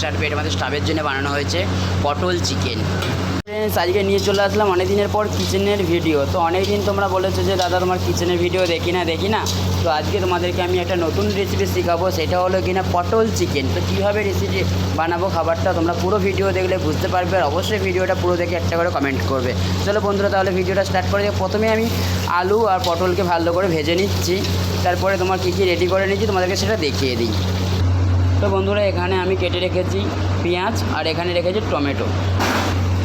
চাটবে। এটা আমাদের স্টাফের জন্য বানানো হয়েছে পটল চিকেন। ফ্রেন্ডস, আজকে নিয়ে চলে আসলাম অনেক দিনের পর কিচেনের ভিডিও। তো অনেক দিন তোমরা বলেছো যে দাদা তোমার কিচেনের ভিডিও দেখি না। তো আজকে তোমাদেরকে আমি একটা নতুন রেসিপি শেখাবো, সেটা হলো কিনা পটল চিকেন। তো কীভাবে রেসিপি বানাবো খাবারটা তোমরা পুরো ভিডিও দেখলে বুঝতে পারবে। আর অবশ্যই ভিডিওটা পুরো দেখে একটা করে কমেন্ট করবে। চলো বন্ধুরা, তাহলে ভিডিওটা স্টার্ট করে দিই। প্রথমে আমি আলু আর পটলকে ভালো করে ভেজে নিচ্ছি, তারপরে তোমার কী রেডি করে নিচ্ছি তোমাদেরকে সেটা দেখিয়ে দিই। তো বন্ধুরা, এখানে আমি কেটে রেখেছি পেঁয়াজ আর এখানে রেখেছি টমেটো।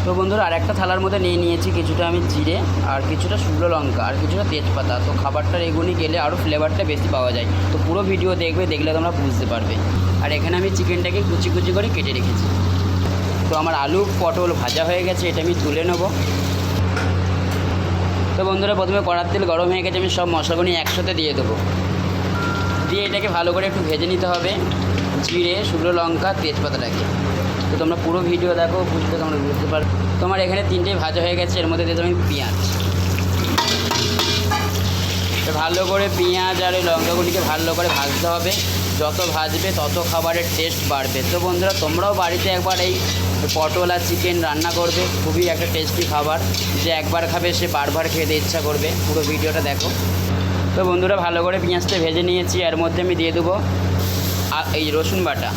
তো বন্ধুরা, আরেকটা থালার মধ্যে নিয়ে নিয়েছি কিছুটা আমি জিরে আর কিছুটা শুকনো লঙ্কা আর কিছুটা তেজপাতা। তো খাবারটার এগুলি গেলে আরও ফ্লেভারটা বেশি পাওয়া যায়। তো পুরো ভিডিও দেখলে তোমরা বুঝতে পারবে। আর এখানে আমি চিকেনটাকে কুচি করে কেটে রেখেছি। তো আমার আলু পটল ভাজা হয়ে গেছে, এটা আমি তুলে নেব। তো বন্ধুরা, প্রথমে কড়ার তেল গরম হয়ে গেছে, আমি সব মশলাগুলো একসাথে দিয়ে দেবো। দিয়ে এটাকে ভালো করে একটু ভেজে নিতে হবে, জিরে শুকনো লঙ্কা তেজপাতাটাকে। তো তোমরা পুরো ভিডিও দেখো, তোমরা বুঝতে পারবে। তোমার এখানে তিনটেই ভাজা হয়ে গেছে, এর মধ্যে দিয়ে আমি পেঁয়াজ। তো ভালো করে পেঁয়াজ আর এই লঙ্কাগুলিকে ভালো করে ভাজতে হবে। যত ভাজবে তত খাবারের টেস্ট বাড়বে। তো বন্ধুরা, তোমরাও বাড়িতে একবার এই পটল আর চিকেন রান্না করবে। খুবই একটা টেস্টি খাবার, যে একবার খাবে সে বারবার খেতে ইচ্ছা করবে। পুরো ভিডিওটা দেখো। তো বন্ধুরা, ভালো করে পেঁয়াজটা ভেজে নিয়েছি। এর মধ্যে আমি দিয়ে দেবো এই রসুন বাটা।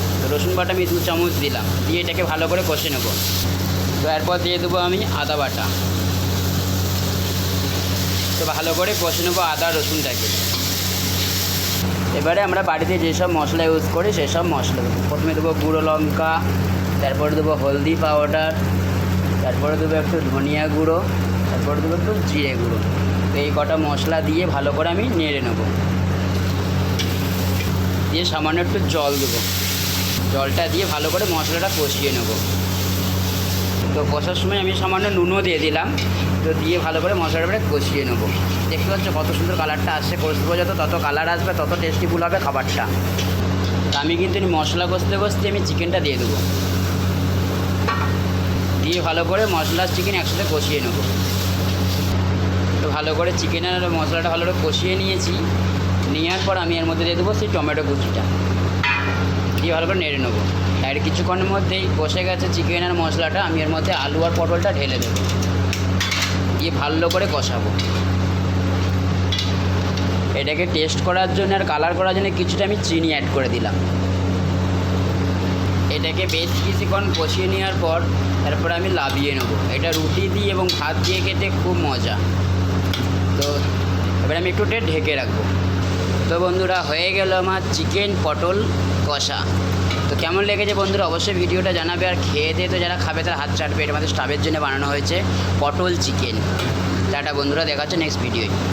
আমি 2 চামচ দিলাম, দিয়ে এটাকে ভালো করে কষে নেব। তো এরপর দিয়ে দেবো আমি আদা বাটা। তো ভালো করে কষে নেবো আদা রসুনটাকে। এবারে আমরা বাড়িতে যেসব মশলা ইউজ করি সেসব মশলা দেবো। প্রথমে দেবো গুঁড়ো লঙ্কা, তারপরে দেবো হলদি পাউডার, তারপরে দেবো একটু ধনিয়া গুঁড়ো, তারপরে দেবো একটু জিরে গুঁড়ো। তো এই কটা মশলা দিয়ে ভালো করে আমি নেড়ে নেবো। দিয়ে সামান্য একটু জল দেবো। জলটা দিয়ে ভালো করে মশলাটা কষিয়ে নেব। তো কষার সময় আমি সামান্য নুনও দিয়ে দিলাম। তো দিয়ে ভালো করে মশলাটা কষিয়ে নেব। দেখতে পাচ্ছ কত সুন্দর কালারটা আসছে। কষবো যত কালার আসবে তত টেস্টিফুল হবে খাবারটা। তো আমি কিন্তু মশলা কষতে আমি চিকেনটা দিয়ে দেবো। দিয়ে ভালো করে মশলা চিকেন একসাথে কষিয়ে নেব। তো ভালো করে চিকেন আর মশলাটা ভালো করে কষিয়ে নিয়েছি। নেওয়ার পর আমি এর মধ্যে দিয়ে দেবো সেই টমেটো কুচিটা, দিয়ে ভালো করে নেড়ে নেবো। আর কিছুক্ষণের মধ্যেই কষে গেছে চিকেন আর মশলাটা, আমি এর মধ্যে আলু আর পটলটা ঢেলে দেবো। দিয়ে ভালো করে কষাবো। এটাকে টেস্ট করার জন্য আর কালার করার জন্য কিছুটা আমি চিনি অ্যাড করে দিলাম। এটাকে বেশ কিছুক্ষণ কষিয়ে নেওয়ার পর তারপরে আমি লাভিয়ে নেবো। এটা রুটি দিয়ে এবং ভাত দিয়ে খেতে খুব মজা। তো এবার আমি একটু ঢেকে রাখবো। তো বন্ধুরা, হয়ে গেল আমার চিকেন পটল কষা। তো কেমন লেগেছে বন্ধুরা অবশ্যই ভিডিওটা জানাবে। আর খেয়ে দিয়ে তো যারা খাবে তার হাত চাটবে। এটা আমাদের স্টাফের জন্য বানানো হয়েছে পটল চিকেন। টাটা বন্ধুরা, দেখা হচ্ছে নেক্সট ভিডিওয়।